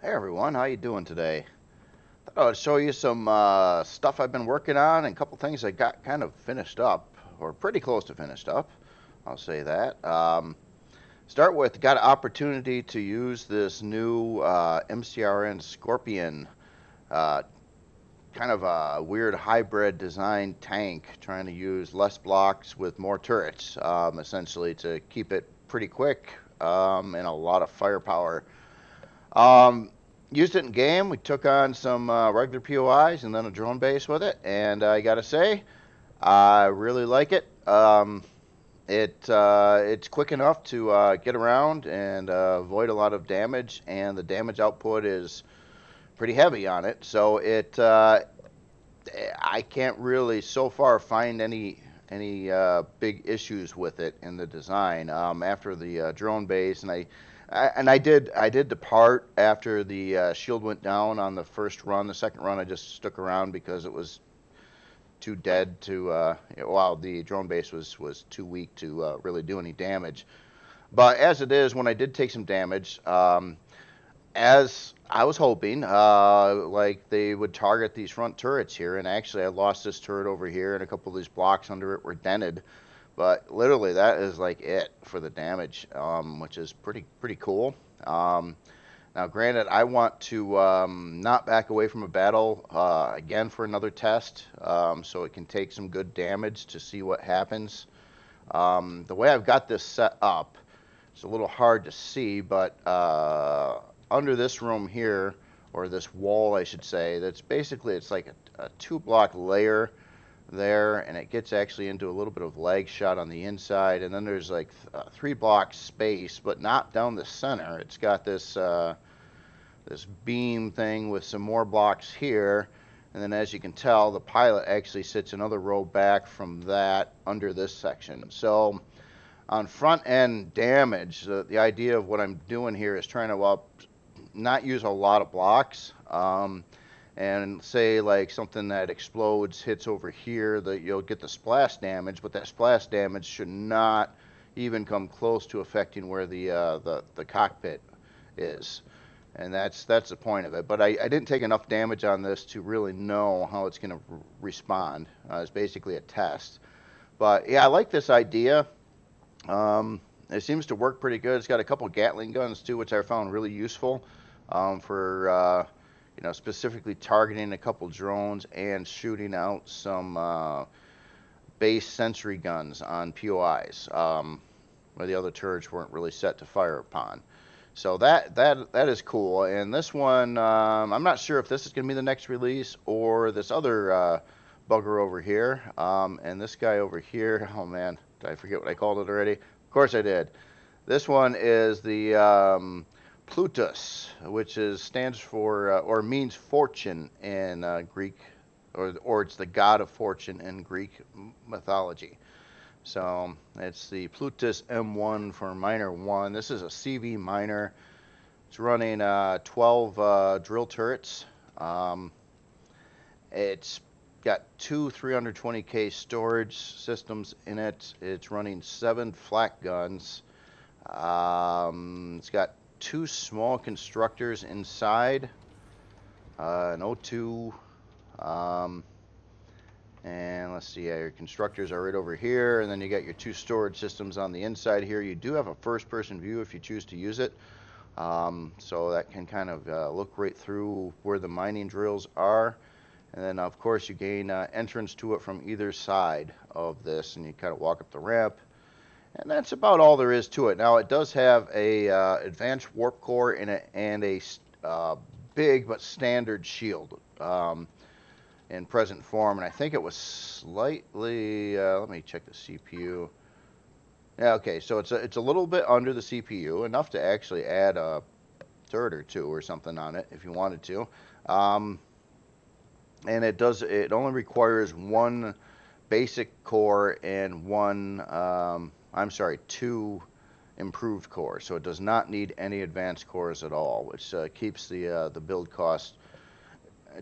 Hey everyone, how you doing today? Thought I'd show you some stuff I've been working on and a couple things I got kind of finished up, or pretty close to finished up. I'll say that. Start with, got an opportunity to use this new MCRN Scorpion, uh, kind of a weird hybrid design tank, trying to use less blocks with more turrets, essentially to keep it pretty quick and a lot of firepower. Um, Used it in game. We took on some regular POIs and then a drone base with it, and I gotta say, I really like it. It's quick enough to get around and avoid a lot of damage, and the damage output is pretty heavy on it. So I can't really so far find any big issues with it in the design. After the drone base, and I did depart after the shield went down on the first run. The second run, I just stuck around because it was too dead to. Well, the drone base was too weak to really do any damage. But as it is, when I did take some damage, as I was hoping, like they would target these front turrets here, and actually I lost this turret over here, and a couple of these blocks under it were dented. But literally, that is like it for the damage, which is pretty cool. Um, Now, granted, I want to not back away from a battle again for another test, so it can take some good damage to see what happens. The way I've got this set up, it's a little hard to see, but under this room here, or this wall, I should say, that's basically it's like a two-block layer there, and it gets actually into a little bit of lag shot on the inside, and then there's like three-block space, but not down the center. It's got this beam thing with some more blocks here. And then as you can tell, the pilot actually sits another row back from that under this section. So on front end damage, the idea of what I'm doing here is trying to, well, not use a lot of blocks. And say like something that explodes hits over here, that you'll get the splash damage, but that splash damage should not even come close to affecting where the cockpit is, and that's the point of it. But I didn't take enough damage on this to really know how it's going to respond. It's basically a test. But yeah, I like this idea. It seems to work pretty good. It's got a couple Gatling guns too, which I found really useful for specifically targeting a couple drones and shooting out some base sentry guns on POIs, where the other turrets weren't really set to fire upon. So that is cool. And this one, I'm not sure if this is going to be the next release or this other bugger over here. And this guy over here, oh man, did I forget what I called it already? Of course I did. This one is the Plutus, which stands for or means fortune in Greek, or it's the god of fortune in Greek mythology. So it's the Plutus M1 for miner 1. This is a CV miner. It's running 12 drill turrets. It's got two 320K storage systems in it. It's running 7 flak guns. It's got 2 small constructors inside, an O2. And let's see, your constructors are right over here, and then you got your 2 storage systems on the inside here. You do have a first-person view if you choose to use it, so that can kind of look right through where the mining drills are. And then, of course, you gain entrance to it from either side of this, and you kind of walk up the ramp. And that's about all there is to it. Now, it does have a advanced warp core in it and a big but standard shield in present form. And I think it was slightly, let me check the CPU. Yeah, okay, so it's a little bit under the CPU, enough to actually add a turret or two or something on it if you wanted to. And it only requires 1 basic core and 2 improved cores, so it does not need any advanced cores at all, which keeps the build cost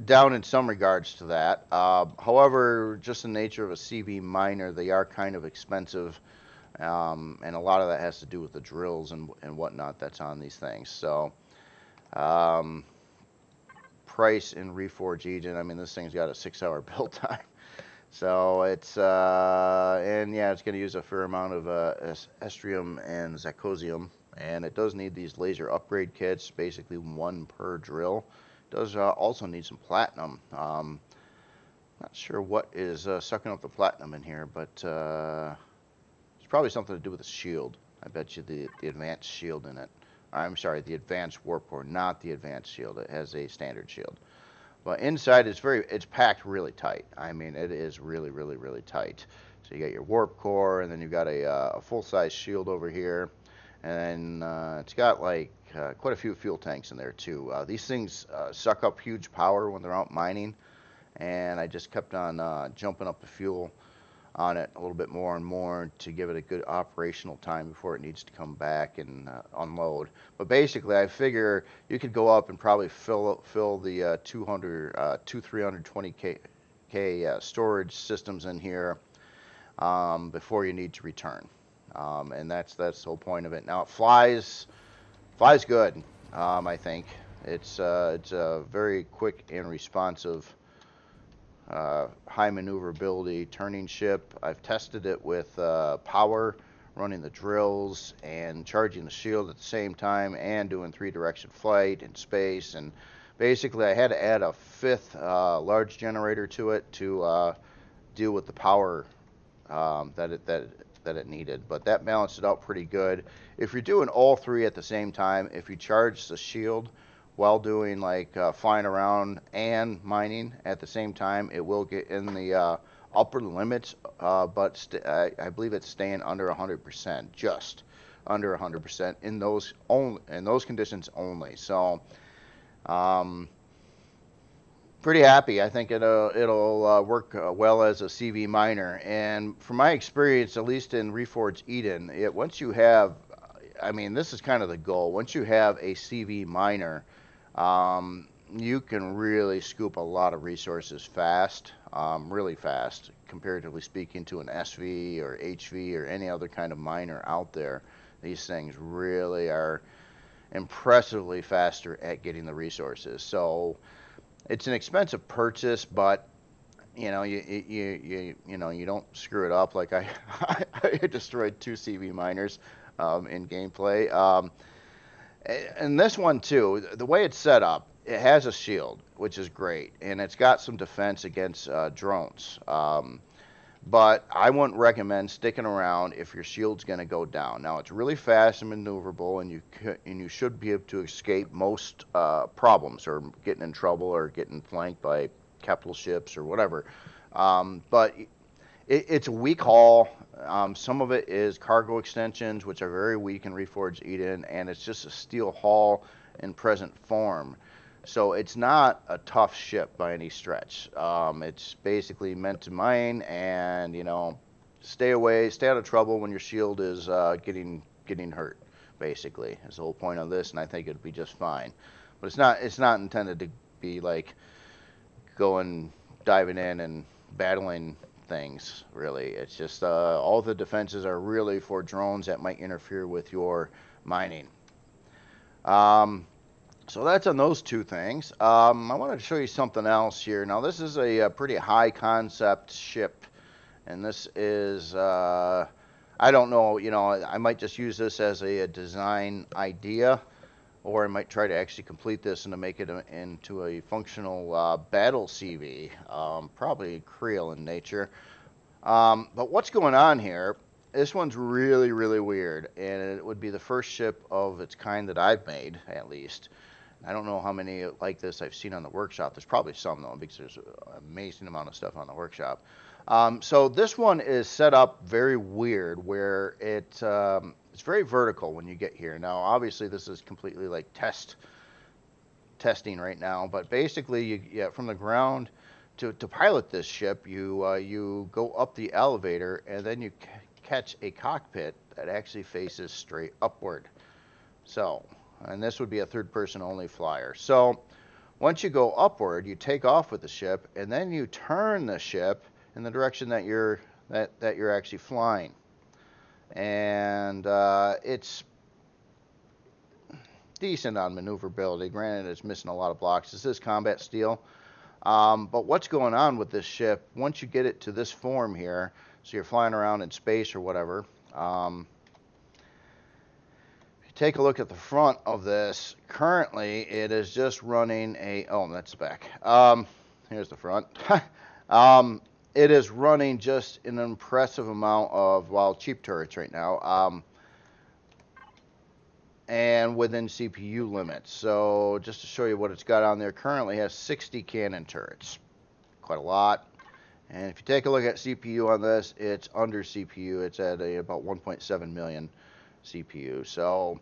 down in some regards to that. However, just the nature of a CV miner, they are kind of expensive, and a lot of that has to do with the drills and whatnot that's on these things. So Um, Price in Reforge Eden. I mean, this thing's got a 6-hour build time. So it's, and yeah, it's going to use a fair amount of estrium and zirconium. And it does need these laser upgrade kits, basically one per drill. It does also need some platinum. Not sure what is sucking up the platinum in here, but it's probably something to do with the shield. I bet you the advanced shield in it. I'm sorry, the advanced warp core, not the advanced shield. It has a standard shield. But inside it's packed really tight. I mean, it is really, really, really tight. So you got your warp core, and then you've got a full-size shield over here, and it's got like quite a few fuel tanks in there too. These things suck up huge power when they're out mining, and I just kept on jumping up the fuel on it a little bit more and more to give it a good operational time before it needs to come back and unload. But basically, I figure you could go up and probably fill the 320K storage systems in here before you need to return. And that's the whole point of it. Now it flies good. I think it's a very quick and responsive. High maneuverability turning ship. I've tested it with power, running the drills and charging the shield at the same time, and doing 3-direction flight in space. And basically, I had to add a 5th large generator to it to deal with the power that it needed. But that balanced it out pretty good. If you're doing all 3 at the same time, if you charge the shield while doing like flying around and mining at the same time, it will get in the upper limits, but I believe it's staying under 100%, just under 100% in those conditions only. So pretty happy. I think it'll work well as a CV miner. And from my experience, at least in Reforge Eden, once you have, I mean, this is kind of the goal. Once you have a CV miner, you can really scoop a lot of resources fast, really fast, comparatively speaking to an SV or HV or any other kind of miner out there. These things really are impressively faster at getting the resources. So it's an expensive purchase, but you know, you don't screw it up like I destroyed 2 CV miners in gameplay. And this one too, the way it's set up, it has a shield, which is great, and it's got some defense against drones. But I wouldn't recommend sticking around if your shield's going to go down. Now it's really fast and maneuverable, and you should be able to escape most problems, or getting in trouble, or getting flanked by capital ships or whatever. But it's a weak haul. Some of it is cargo extensions, which are very weak in Reforged Eden, and it's just a steel hull in present form. So it's not a tough ship by any stretch. It's basically meant to mine and, stay out of trouble when your shield is getting hurt, basically. That's the whole point of this, and I think it'd be just fine. But it's not intended to be like diving in and battling things, really. It's just all the defenses are really for drones that might interfere with your mining. So that's on those 2 things. I wanted to show you something else here. Now this is a pretty high concept ship, and this is I don't know, I might just use this as a design idea, or I might try to actually complete this and to make it into a functional battle CV, probably Creel in nature. But what's going on here, this one's really, really weird, and it would be the first ship of its kind that I've made, at least. I don't know how many like this I've seen on the workshop. There's probably some, though, because there's an amazing amount of stuff on the workshop. So this one is set up very weird, where it's very vertical when you get here. Now, obviously, this is completely like testing right now, but basically, from the ground to pilot this ship, you go up the elevator, and then you catch a cockpit that actually faces straight upward. So, and this would be a 3rd-person only flyer. So once you go upward, you take off with the ship, and then you turn the ship in the direction that you're actually flying. And it's decent on maneuverability. Granted, it's missing a lot of blocks. This is combat steel. But what's going on with this ship, once you get it to this form here, so you're flying around in space or whatever, if you take a look at the front of this, currently it is just running a, oh, that's the back. Here's the front. It is running just an impressive amount of, well, cheap turrets right now. And within CPU limits. So just to show you what it's got on there, currently has 60 cannon turrets. Quite a lot. And if you take a look at CPU on this, it's under CPU. It's at about 1.7 million CPU. So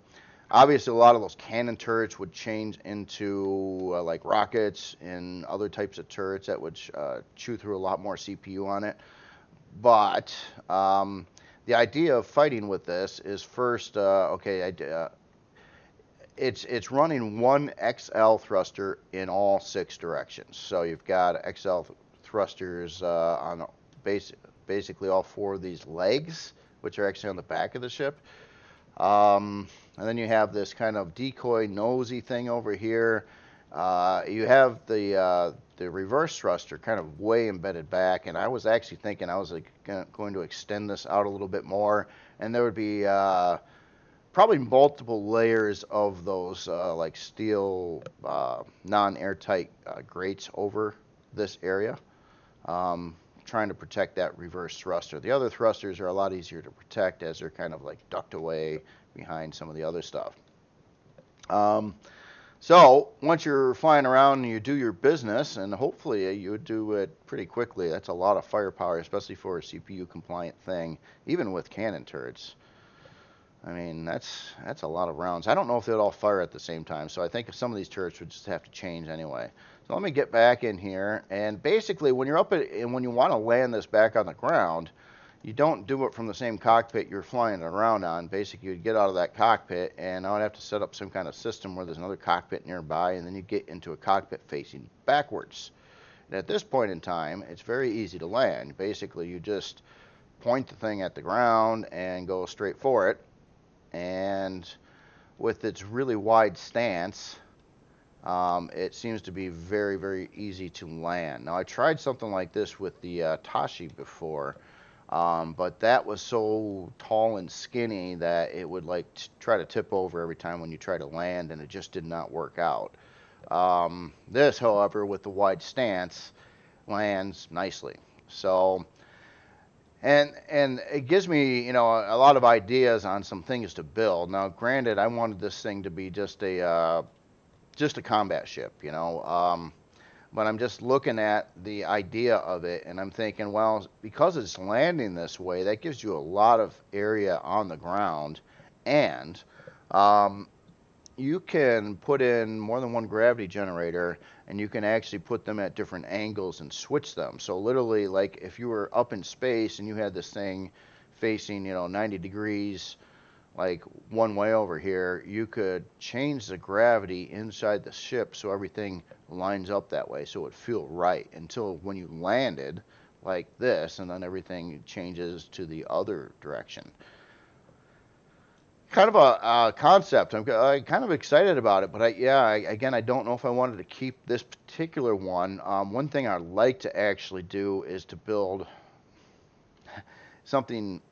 obviously a lot of those cannon turrets would change into like rockets and other types of turrets that would chew through a lot more CPU on it. But the idea of fighting with this is first, it's running one XL thruster in all 6 directions. So you've got XL thrusters on basically all 4 of these legs, which are actually on the back of the ship. And then you have this kind of decoy nosy thing over here. You have the reverse thruster kind of way embedded back, and I was actually thinking I was going to extend this out a little bit more, and there would be probably multiple layers of those like steel non-airtight grates over this area, trying to protect that reverse thruster. The other thrusters are a lot easier to protect as they're kind of like ducked away behind some of the other stuff. So once you're flying around and you do your business, and hopefully you would do it pretty quickly. That's a lot of firepower, especially for a CPU compliant thing, even with cannon turrets. I mean, that's a lot of rounds. I don't know if they'd all fire at the same time, so I think some of these turrets would just have to change anyway. So let me get back in here, and basically when you're and when you want to land this back on the ground, you don't do it from the same cockpit you're flying it around on. Basically, you'd get out of that cockpit, and I would have to set up some kind of system where there's another cockpit nearby, and then you get into a cockpit facing backwards. And at this point in time, it's very easy to land. Basically, you just point the thing at the ground and go straight for it. And with its really wide stance, it seems to be very, very easy to land. Now, I tried something like this with the Tashi before, but that was so tall and skinny that it would like try to tip over every time when you try to land, and it just did not work out. This, however, with the wide stance, lands nicely. So, and it gives me, you know, a lot of ideas on some things to build. Now, granted, I wanted this thing to be just a combat ship, you know. But I'm just looking at the idea of it, and I'm thinking, well, because it's landing this way, that gives you a lot of area on the ground, and you can put in more than one gravity generator, and you can actually put them at different angles and switch them. So literally, like if you were up in space and you had this thing facing, you know, 90 degrees, like one way over here, you could change the gravity inside the ship so everything lines up that way, so it would feel right until when you landed like this, and then everything changes to the other direction. Kind of a concept. I'm kind of excited about it, but again, I don't know if I wanted to keep this particular one. One thing I'd like to actually do is to build something,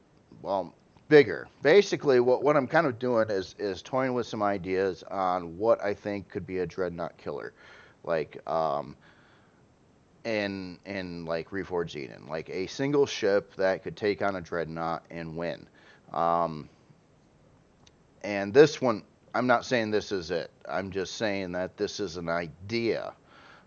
well, bigger. Basically, what I'm kind of doing is toying with some ideas on what I think could be a Dreadnought killer, like in like Reforged Eden, like a single ship that could take on a Dreadnought and win. And this one, I'm not saying this is it. I'm just saying that this is an idea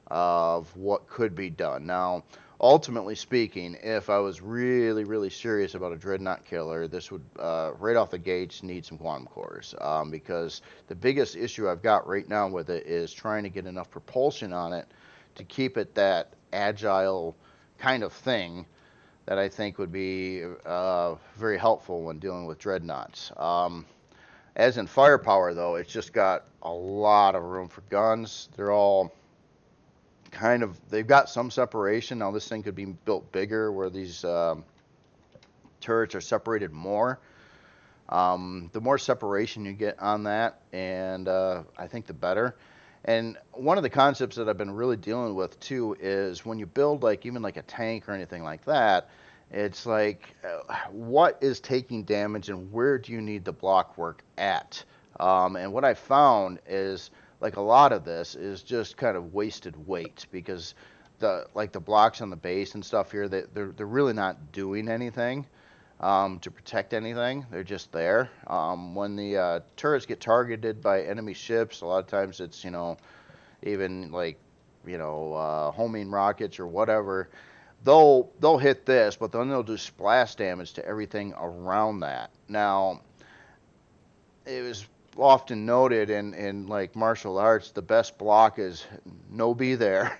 of what could be done. Now, ultimately speaking, if I was really, really serious about a Dreadnought killer, this would, right off the gates, need some quantum cores. Because the biggest issue I've got right now with it is trying to get enough propulsion on it to keep it that agile kind of thing that I think would be very helpful when dealing with Dreadnoughts. As in firepower, though, it's just got a lot of room for guns. They're all kind of, they've got some separation. Now, this thing could be built bigger where these turrets are separated more. The more separation you get on that, and I think the better. And one of the concepts that I've been really dealing with too is when you build like even like a tank or anything like that, it's like what is taking damage and where do you need the block work at? And what I found is like a lot of this is just kind of wasted weight because the blocks on the base and stuff here they're really not doing anything to protect anything. They're just there. When the turrets get targeted by enemy ships, a lot of times it's, even like, homing rockets or whatever. They'll hit this, but then they'll do splash damage to everything around that. Now, it was often noted in like martial arts, the best block is no be there.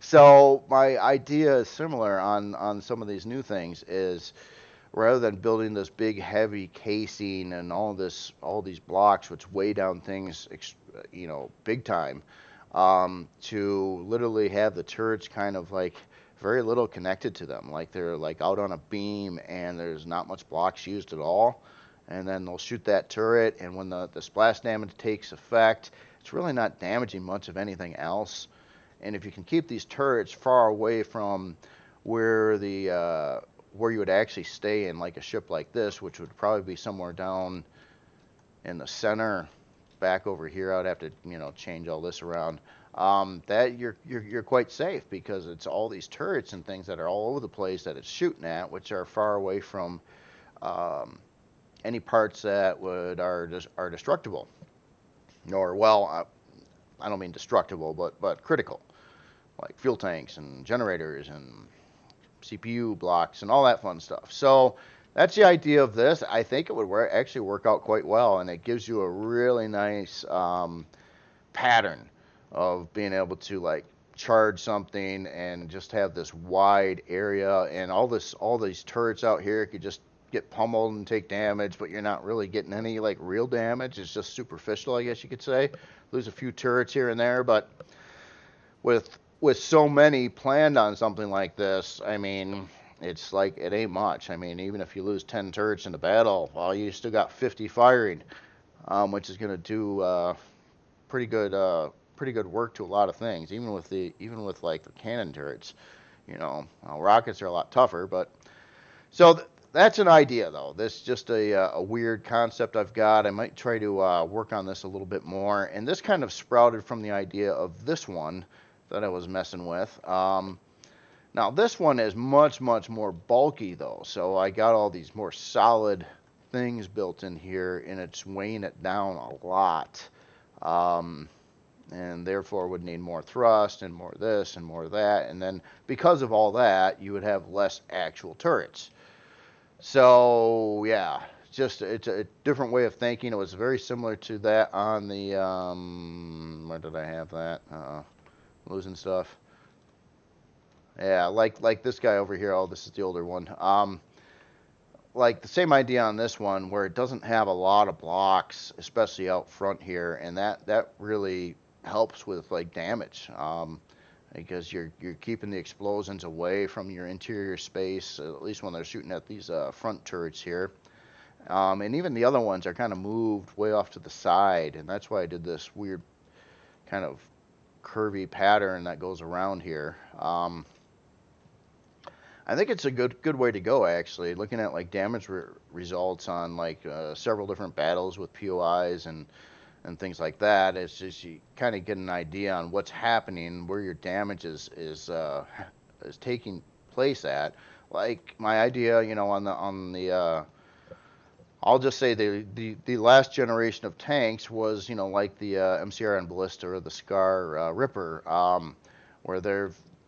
So my idea is similar on some of these new things is rather than building this big heavy casing and all these blocks which weigh down things big time, to literally have the turrets kind of like very little connected to them, like they're like out on a beam and there's not much blocks used at all, and then they'll shoot that turret, and when the splash damage takes effect, it's really not damaging much of anything else. And if you can keep these turrets far away from where where you would actually stay in like a ship like this, which would probably be somewhere down in the center, back over here. I'd have to, change all this around. That you're quite safe because it's all these turrets and things that are all over the place that it's shooting at, which are far away from any parts that are destructible. Or well, I don't mean destructible, but critical, like fuel tanks and generators and CPU blocks and all that fun stuff. So that's the idea of this. I think it would actually work out quite well, and it gives you a really nice pattern of being able to like charge something and just have this wide area, and all these turrets out here could just get pummeled and take damage, but you're not really getting any like real damage. It's just superficial, I guess you could say. Lose a few turrets here and there, but with so many planned on something like this, I mean, it's like it ain't much. I mean, even if you lose 10 turrets in the battle, well, you still got 50 firing, which is going to do pretty good work to a lot of things. Even with like the cannon turrets, rockets are a lot tougher. But so that's an idea though. This is just a weird concept I've got. I might try to work on this a little bit more. And this kind of sprouted from the idea of this one that I was messing with. Now this one is much more bulky though, so I got all these more solid things built in here, and it's weighing it down a lot, and therefore would need more thrust and more this and more that, and then because of all that, you would have less actual turrets. So yeah, it's a different way of thinking. It was very similar to that on the where did I have that? Losing stuff. Yeah, like this guy over here. Oh, this is the older one. Like the same idea on this one, where it doesn't have a lot of blocks, especially out front here, and that really helps with like damage, because you're keeping the explosions away from your interior space, at least when they're shooting at these front turrets here. And even the other ones are kind of moved way off to the side, and that's why I did this weird kind of curvy pattern that goes around here. I think it's a good way to go, actually. Looking at like damage results on like several different battles with POIs and things like that. It's just you kind of get an idea on what's happening, where your damage is taking place at. Like my idea, on the I'll just say the last generation of tanks was, like the MCRN Ballista or the Scar Ripper, where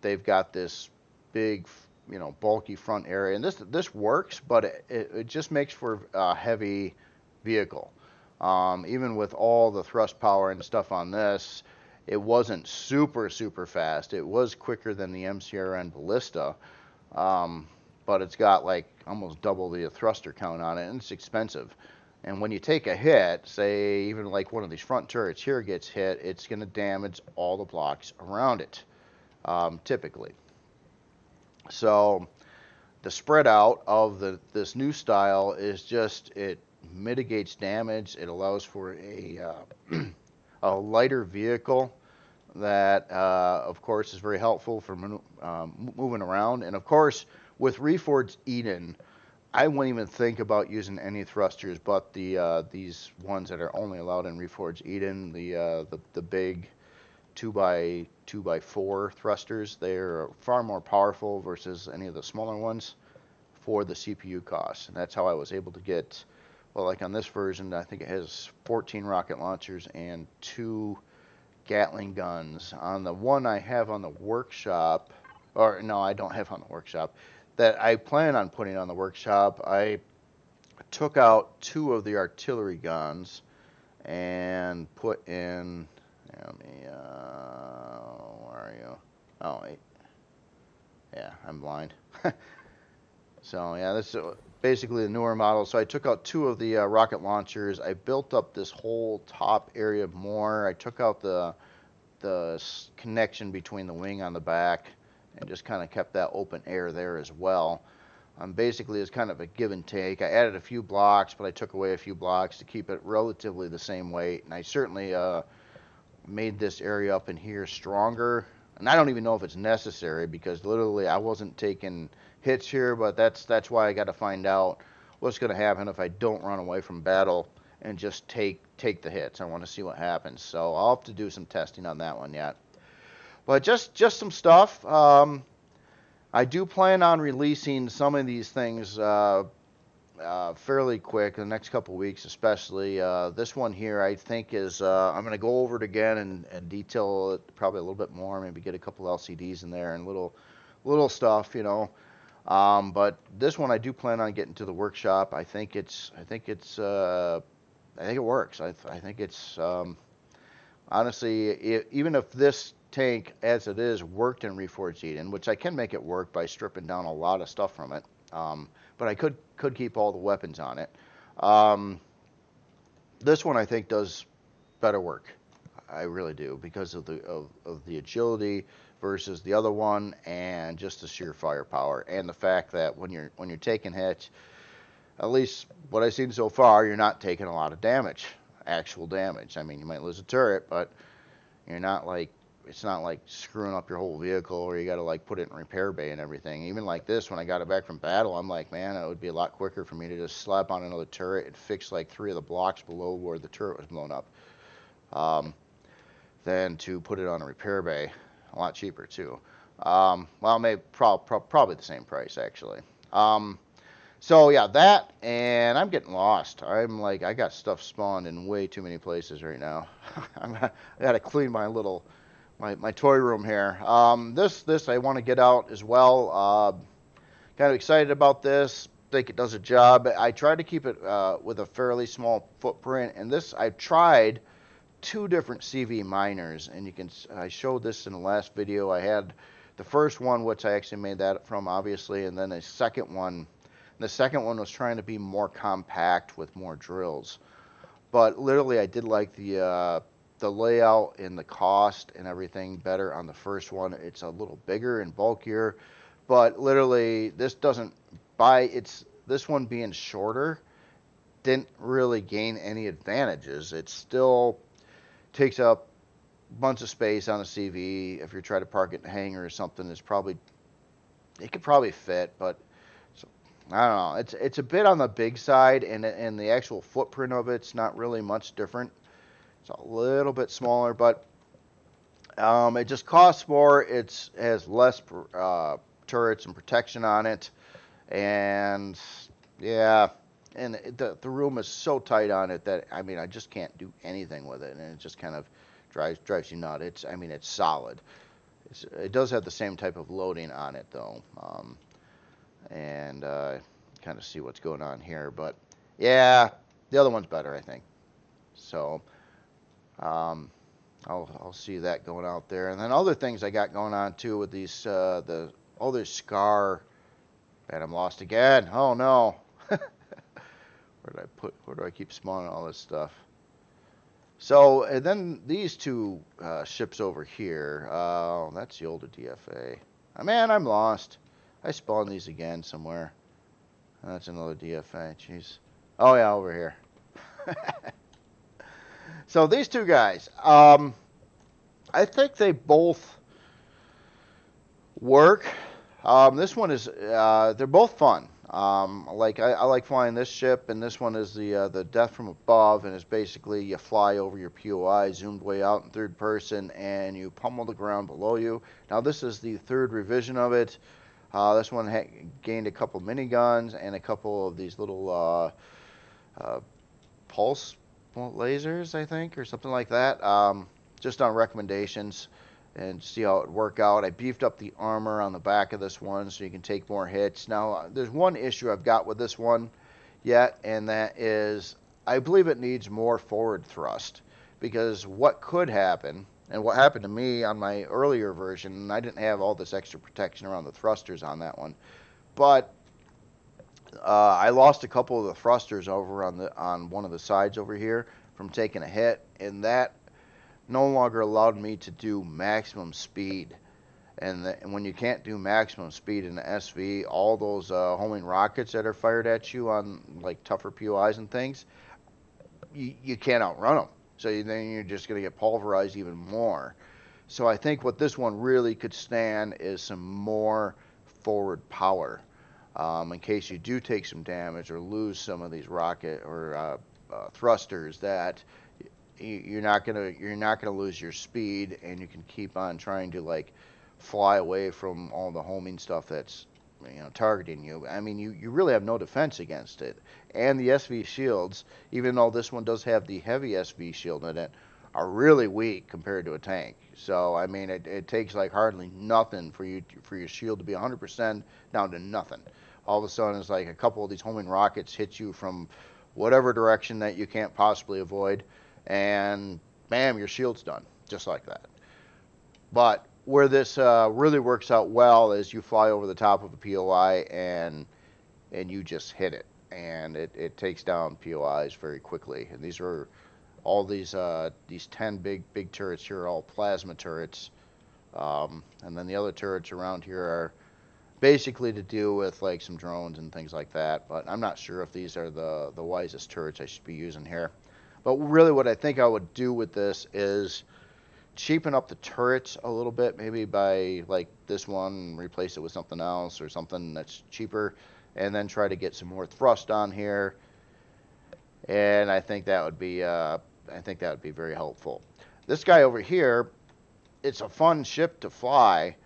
they've got this big, bulky front area, and this works, but it just makes for a heavy vehicle. Even with all the thrust power and stuff on this, it wasn't super fast. It was quicker than the MCRN Ballista, but it's got like almost double the thruster count on it, and it's expensive. And when you take a hit, say even like one of these front turrets here gets hit, it's going to damage all the blocks around it, typically. So the spread out of this new style is just, it mitigates damage. It allows for a lighter vehicle that, of course, is very helpful for moving around. And of course, with Reforged Eden, I wouldn't even think about using any thrusters but these ones that are only allowed in Reforged Eden, the big 2x4 thrusters. They're far more powerful versus any of the smaller ones for the CPU costs. And that's how I was able to get, well, like on this version, I think it has 14 rocket launchers and 2 Gatling guns. On the one I have on the workshop, or no, I don't have on the workshop, that I plan on putting on the workshop, I took out 2 of the artillery guns and put in, let me, where are you? Oh, wait. Yeah, I'm blind. So yeah, this is basically the newer model. So I took out 2 of the rocket launchers. I built up this whole top area more. I took out the connection between the wing on the back and just kind of kept that open air there as well. Basically, it's kind of a give and take. I added a few blocks, but I took away a few blocks to keep it relatively the same weight. And I certainly made this area up in here stronger. And I don't even know if it's necessary, because literally I wasn't taking hits here, but that's why I got to find out what's going to happen if I don't run away from battle and just take the hits. I want to see what happens. So I'll have to do some testing on that one yet. But just some stuff. I do plan on releasing some of these things fairly quick, in the next couple weeks especially. This one here I think is, I'm going to go over it again and detail it probably a little bit more, maybe get a couple LCDs in there and little stuff, you know. But this one I do plan on getting to the workshop. I think it works. I think it's, honestly, even if this tank as it is worked in Reforged Eden, which I can make it work by stripping down a lot of stuff from it, but I could keep all the weapons on it. This one I think does better work. I really do, because of the agility versus the other one, and just the sheer firepower, and the fact that when you're taking hits, at least what I've seen so far, you're not taking a lot of damage, actual damage. I mean, you might lose a turret, but you're not like, it's not like screwing up your whole vehicle, or you got to like put it in repair bay and everything. Even like this, when I got it back from battle, I'm like, man, it would be a lot quicker for me to just slap on another turret and fix like 3 of the blocks below where the turret was blown up, than to put it on a repair bay. A lot cheaper too. Well, maybe probably the same price actually. So yeah, that, and I'm getting lost. I'm like, I got stuff spawned in way too many places right now. I got to clean my little my toy room here. This I want to get out as well. Kind of excited about this. Think it does a job. I tried to keep it with a fairly small footprint, and this I've tried 2 different CV miners, and I showed this in the last video. I had the first one, which I actually made that from, obviously, and then a second one. The second one was trying to be more compact with more drills. But literally, I did like the layout and the cost and everything better on the first one. It's a little bigger and bulkier, but literally, this one being shorter didn't really gain any advantages. It still takes up a bunch of space on a CV. If you're trying to park it in a hangar or something, it could probably fit, but I don't know. It's a bit on the big side, and the actual footprint of it's not really much different. It's a little bit smaller, but it just costs more. It has less turrets and protection on it, and yeah, and the room is so tight on it that, I mean, I just can't do anything with it, and it just kind of drives you nuts. It's solid. It does have the same type of loading on it though. And kind of see what's going on here, but yeah, the other one's better, I think. So I'll see that going out there, and then other things I got going on too with these the other Scar, and I'm lost again. Oh no. Where do I keep spawning all this stuff? So, and then these 2 ships over here. That's the older DFA. Man, I'm lost. I spawned these again somewhere. That's another DFA. Jeez. Oh yeah, over here. So these two guys, I think they both work. This one is, they're both fun. I like flying this ship, and this one is the Death from Above, and it's basically you fly over your POI, zoomed way out in third person, and you pummel the ground below you. Now this is the third revision of it. This one gained a couple miniguns and a couple of these little pulse lasers, I think, or something like that. Just on recommendations and see how it work out. I beefed up the armor on the back of this one so you can take more hits. Now, there's one issue I've got with this one yet, and that is I believe it needs more forward thrust, because what could happen, and what happened to me on my earlier version, and I didn't have all this extra protection around the thrusters on that one, but I lost a couple of the thrusters over on one of the sides over here from taking a hit, and that no longer allowed me to do maximum speed. And when you can't do maximum speed in the SV, all those homing rockets that are fired at you on like tougher POIs and things, you can't outrun them. So then you're just going to get pulverized even more. So I think what this one really could stand is some more forward power, in case you do take some damage or lose some of these rocket or thrusters, that you're not gonna lose your speed, and you can keep on trying to like fly away from all the homing stuff that's targeting you. I mean, you really have no defense against it. And the SV shields, even though this one does have the heavy SV shield in it, are really weak compared to a tank. So I mean, it takes like hardly nothing for your shield to be 100% down to nothing. All of a sudden, it's like a couple of these homing rockets hit you from whatever direction that you can't possibly avoid, and bam, your shield's done, just like that. But where this really works out well is you fly over the top of a POI and you just hit it, and it takes down POIs very quickly. And these are all these 10 big turrets here are all plasma turrets, and then the other turrets around here are basically to deal with like some drones and things like that. But I'm not sure if these are the wisest turrets I should be using here. But really what I think I would do with this is cheapen up the turrets a little bit, maybe by like this one, replace it with something else or something that's cheaper, and then try to get some more thrust on here. And I think that would be very helpful. This guy over here, it's a fun ship to fly,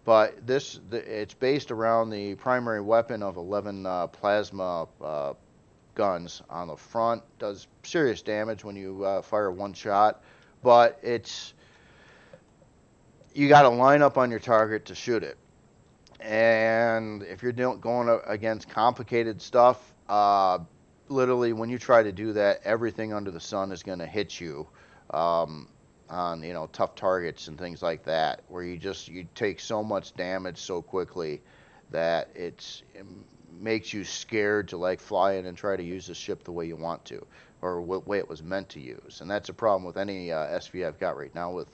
but it's based around the primary weapon of 11 plasma guns on the front. Does serious damage when you fire one shot, but you got to line up on your target to shoot it. And if you're going against complicated stuff, literally when you try to do that, everything under the sun is going to hit you on tough targets and things like that, where you take so much damage so quickly that it makes you scared to like fly in and try to use the ship the way you want to, or what way it was meant to use. And that's a problem with any SV I've got right now, with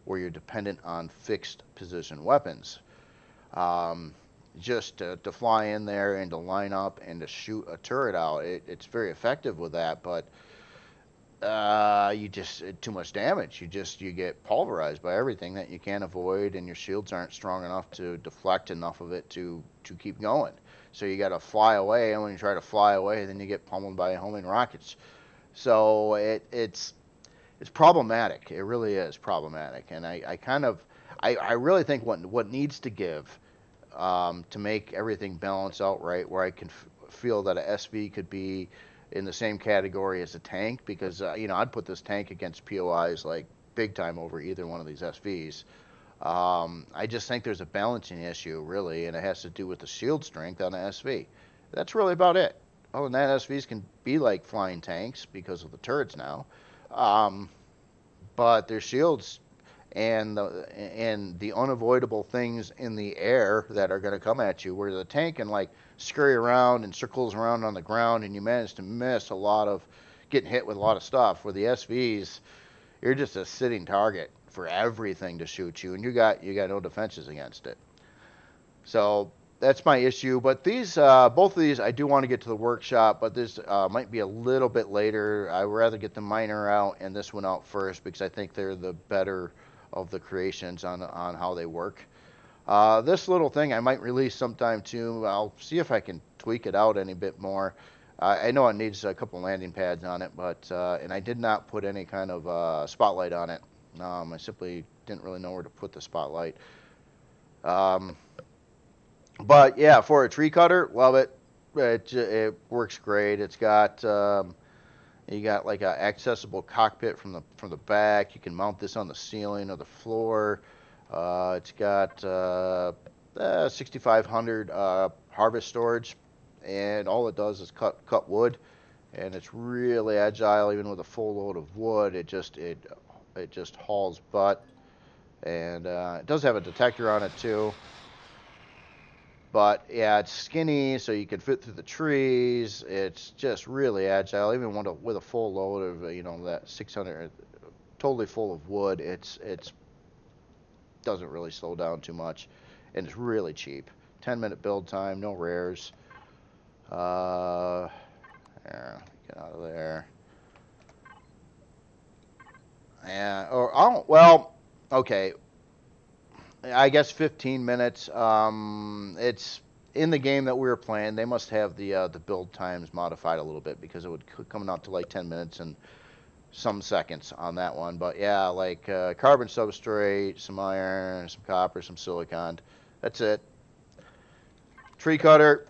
where you're dependent on fixed position weapons. Just to fly in there and to line up and to shoot a turret out, it's very effective with that, but too much damage. You get pulverized by everything that you can't avoid, and your shields aren't strong enough to deflect enough of it to keep going. So you got to fly away, and when you try to fly away, then you get pummeled by homing rockets. So it's problematic. It really is problematic, and I really think what needs to give to make everything balance out right, where I can feel that a SV could be in the same category as a tank, because I'd put this tank against POIs like big time over either one of these SVs. I just think there's a balancing issue, really, and it has to do with the shield strength on the SV. That's really about it. Other than that, SVs can be like flying tanks because of the turrets now, but their shields and the unavoidable things in the air that are going to come at you, where the tank can like scurry around and circles around on the ground, and you manage to miss a lot of getting hit with a lot of stuff. Where the SVs, you're just a sitting target for everything to shoot you, and you got no defenses against it. So that's my issue. But these, both of these, I do want to get to the workshop, but this might be a little bit later. I would rather get the miner out and this one out first because I think they're the better of the creations on how they work. This little thing I might release sometime too. I'll see if I can tweak it out any bit more. I know it needs a couple landing pads on it, but and I did not put any kind of spotlight on it. I simply didn't really know where to put the spotlight. Um, but yeah, for a tree cutter, love it. It works great. It's got you got like a accessible cockpit from the back. You can mount this on the ceiling or the floor. It's got 6,500 harvest storage, and all it does is cut wood, and it's really agile. Even with a full load of wood, it just hauls butt, and it does have a detector on it too. But yeah, it's skinny, so you can fit through the trees. It's just really agile, even with a full load of that 600, totally full of wood. It's doesn't really slow down too much, and it's really cheap. 10-minute build time, no rares. There, get out of there. Yeah, or oh well, okay. I guess 15 minutes. It's in the game that we were playing. They must have the build times modified a little bit because it would come out to like 10 minutes and some seconds on that one. But yeah, like carbon substrate, some iron, some copper, some silicon. That's it. Tree cutter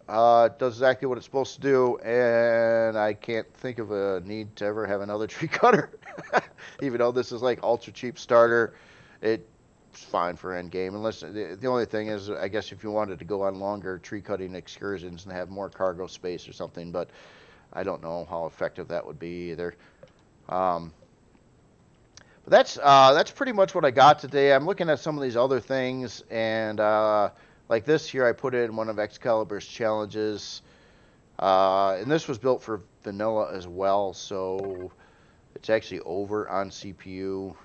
does exactly what it's supposed to do, and I can't think of a need to ever have another tree cutter. Even though this is like ultra cheap starter, it's fine for end game. Unless the only thing is, I guess if you wanted to go on longer tree cutting excursions and have more cargo space or something, but I don't know how effective that would be either. Um, but that's pretty much what I got today. I'm looking at some of these other things, and like this here, I put it in one of Excalibur's challenges, and this was built for vanilla as well, so it's actually over on CPU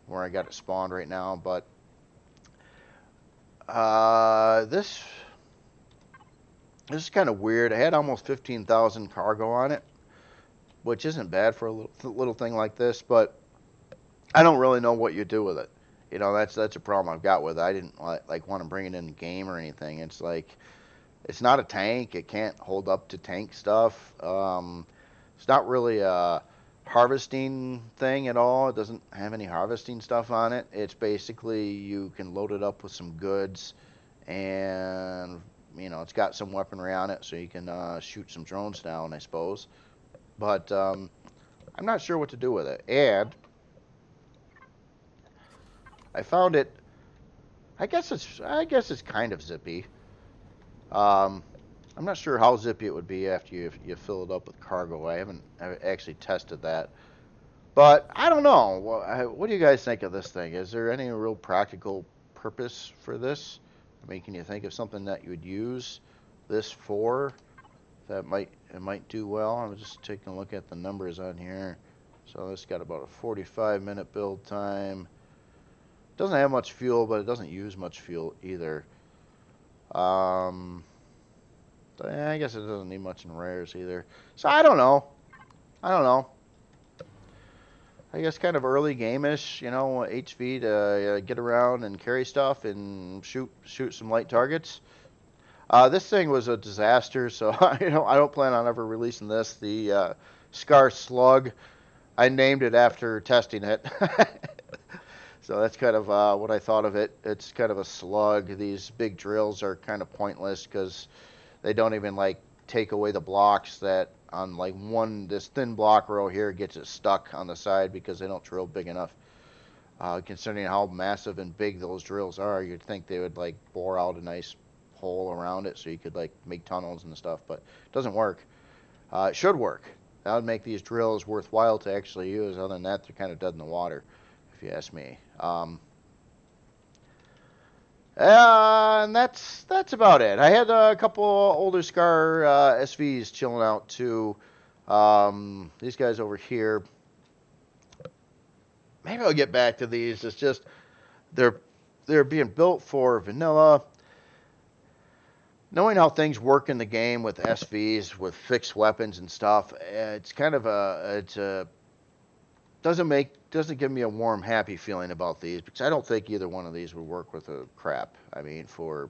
where I got it spawned right now. But this is kind of weird. I had almost 15,000 cargo on it, which isn't bad for a little thing like this, but I don't really know what you do with it. That's a problem I've got with it. I didn't like want to bring it in the game or anything. It's like it's not a tank. It can't hold up to tank stuff. It's not really a harvesting thing at all. It doesn't have any harvesting stuff on it. It's basically you can load it up with some goods, and it's got some weaponry on it, so you can shoot some drones down, I suppose. But I'm not sure what to do with it. And I found it. I guess it's kind of zippy. Um, I'm not sure how zippy it would be after you fill it up with cargo. I haven't actually tested that. But I don't know. What do you guys think of this thing? Is there any real practical purpose for this? I mean, can you think of something that you would use this for that might do well? I'm just taking a look at the numbers on here. So this got about a 45-minute build time. Doesn't have much fuel, but it doesn't use much fuel either. I guess it doesn't need much in rares either. So I don't know. I guess kind of early game-ish, HV to get around and carry stuff and shoot some light targets. This thing was a disaster, so I don't plan on ever releasing this. The Scar Slug, I named it after testing it. So that's kind of what I thought of it. It's kind of a slug. These big drills are kind of pointless because they don't even take away the blocks that on this thin block row here gets it stuck on the side because they don't drill big enough. Considering how massive and big those drills are, you'd think they would bore out a nice hole around it so you could make tunnels and stuff, but it doesn't work. It should work. That would make these drills worthwhile to actually use. Other than that, they're kind of dead in the water, if you ask me. And that's about it. I had a couple older Scar SVs chilling out too. These guys over here. Maybe I'll get back to these. It's just they're being built for vanilla. knowing how things work in the game with SVs, with fixed weapons and stuff, it's kind of it's a doesn't give me a warm, happy feeling about these because I don't think either one of these would work with a crap. I mean, for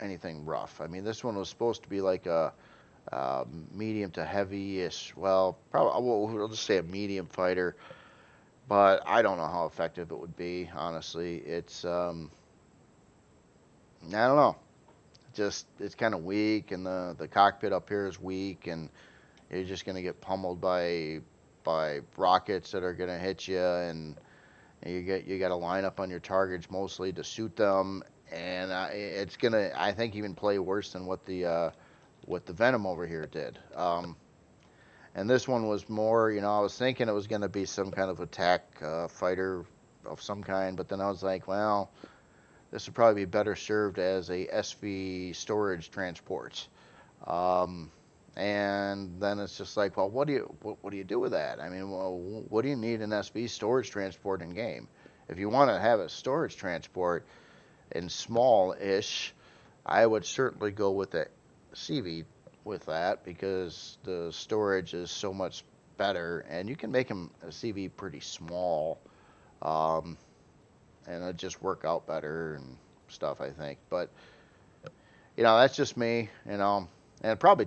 anything rough. I mean, this one was supposed to be like a medium to heavy-ish. Well, probably we'll just say a medium fighter, but I don't know how effective it would be. Honestly, it's I don't know. Just it's kind of weak, and the cockpit up here is weak, and you're just gonna get pummeled by rockets that are gonna hit you, and you got to line up on your targets mostly to shoot them, and it's gonna I think even play worse than what the Venom over here did. And this one was more, I was thinking it was gonna be some kind of attack fighter of some kind, but then I was like, well, this would probably be better served as a SV storage transport. Um, and then it's just like, well, what do you do with that? I mean, well, what do you need an SV storage transport in game? If you want to have a storage transport in small-ish, I would certainly go with a CV with that because the storage is so much better, and you can make them a CV pretty small, um, and it just work out better and stuff, I think. But that's just me, and probably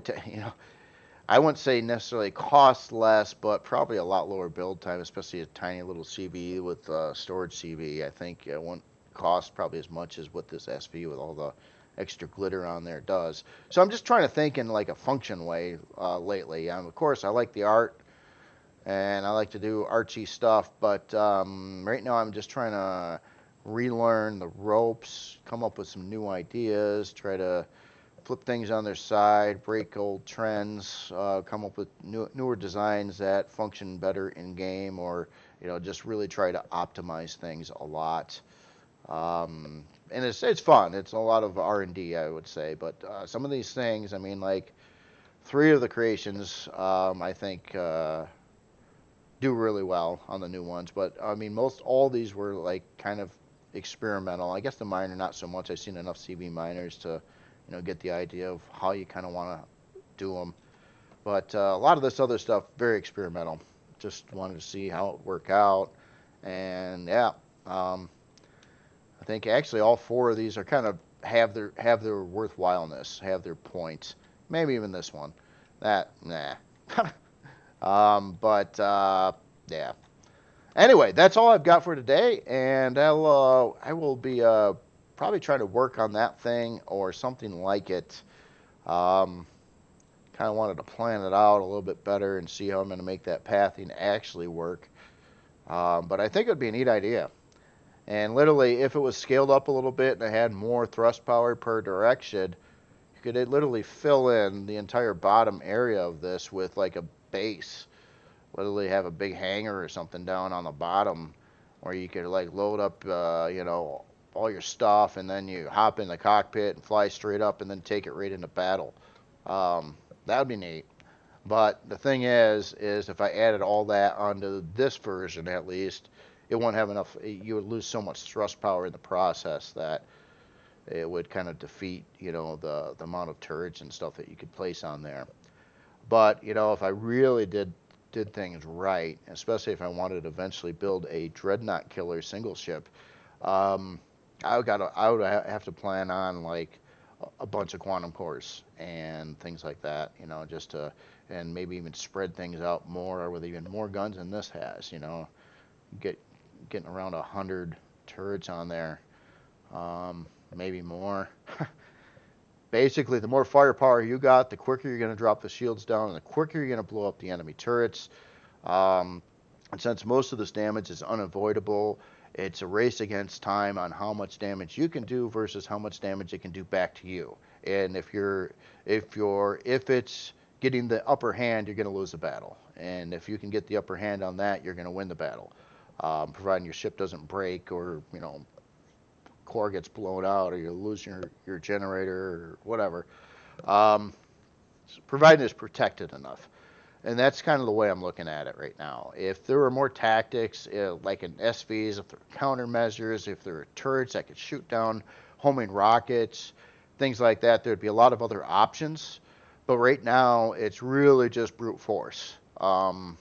I wouldn't say necessarily cost less, but probably a lot lower build time, especially a tiny little CV with storage CV. I think it won't cost probably as much as what this SV with all the extra glitter on there does. So I'm just trying to think in like a function way lately. Of course, I like the art and I like to do artsy stuff, but right now I'm just trying to relearn the ropes, come up with some new ideas, try to flip things on their side, break old trends, come up with newer designs that function better in game, or just really try to optimize things a lot. And it's fun. It's a lot of R&D, I would say. But some of these things, I mean, like 3 of the creations, I think do really well on the new ones. But I mean, most all these were like kind of experimental. I guess the miner not so much. I've seen enough CV miners to get the idea of how you kind of want to do them. But a lot of this other stuff, very experimental. Just wanted to see how it work out. And yeah, I think actually all 4 of these are kind of have their worthwhileness, have their points. Maybe even this one. That nah. But yeah. Anyway, that's all I've got for today, and I will be probably trying to work on that thing or something like it. Kind of wanted to plan it out a little bit better and see how I'm going to make that pathing actually work. But I think it would be a neat idea. And literally, if it was scaled up a little bit and it had more thrust power per direction, you could literally fill in the entire bottom area of this with like a base. Literally have a big hangar or something down on the bottom where you could like load up, all your stuff, and then you hop in the cockpit and fly straight up and then take it right into battle. That would be neat. But the thing is if I added all that onto this version at least, it won't have enough. You would lose so much thrust power in the process that it would kind of defeat, the amount of turrets and stuff that you could place on there. But if I really did things right, especially if I wanted to eventually build a Dreadnought killer single ship, I would have to plan on like a bunch of quantum cores and things like that, just to, and maybe even spread things out more with even more guns than this has, getting around 100 turrets on there, maybe more. Basically, the more firepower you got, the quicker you're going to drop the shields down, and the quicker you're going to blow up the enemy turrets. And since most of this damage is unavoidable, it's a race against time on how much damage you can do versus how much damage it can do back to you. And if it's getting the upper hand, you're going to lose the battle. And if you can get the upper hand on that, you're going to win the battle, providing your ship doesn't break or core gets blown out or you lose your generator or whatever. Providing it's protected enough. And that's kind of the way I'm looking at it right now. If there were more tactics, like in SVs, if there were countermeasures, if there were turrets that could shoot down homing rockets, things like that, there'd be a lot of other options. But right now, it's really just brute force. And,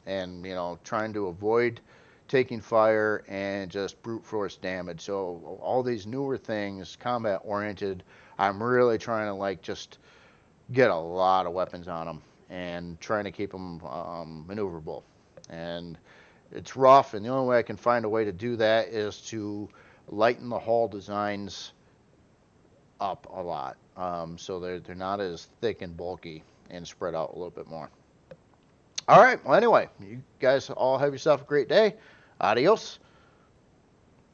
you know, trying to avoid taking fire and just brute force damage. So all these newer things, combat oriented, I'm really trying to like just get a lot of weapons on them and trying to keep them maneuverable. And it's rough, and the only way I can find a way to do that is to lighten the hull designs up a lot, so they're not as thick and bulky and spread out a little bit more. All right. Well, anyway, you guys all have yourself a great day. Adios.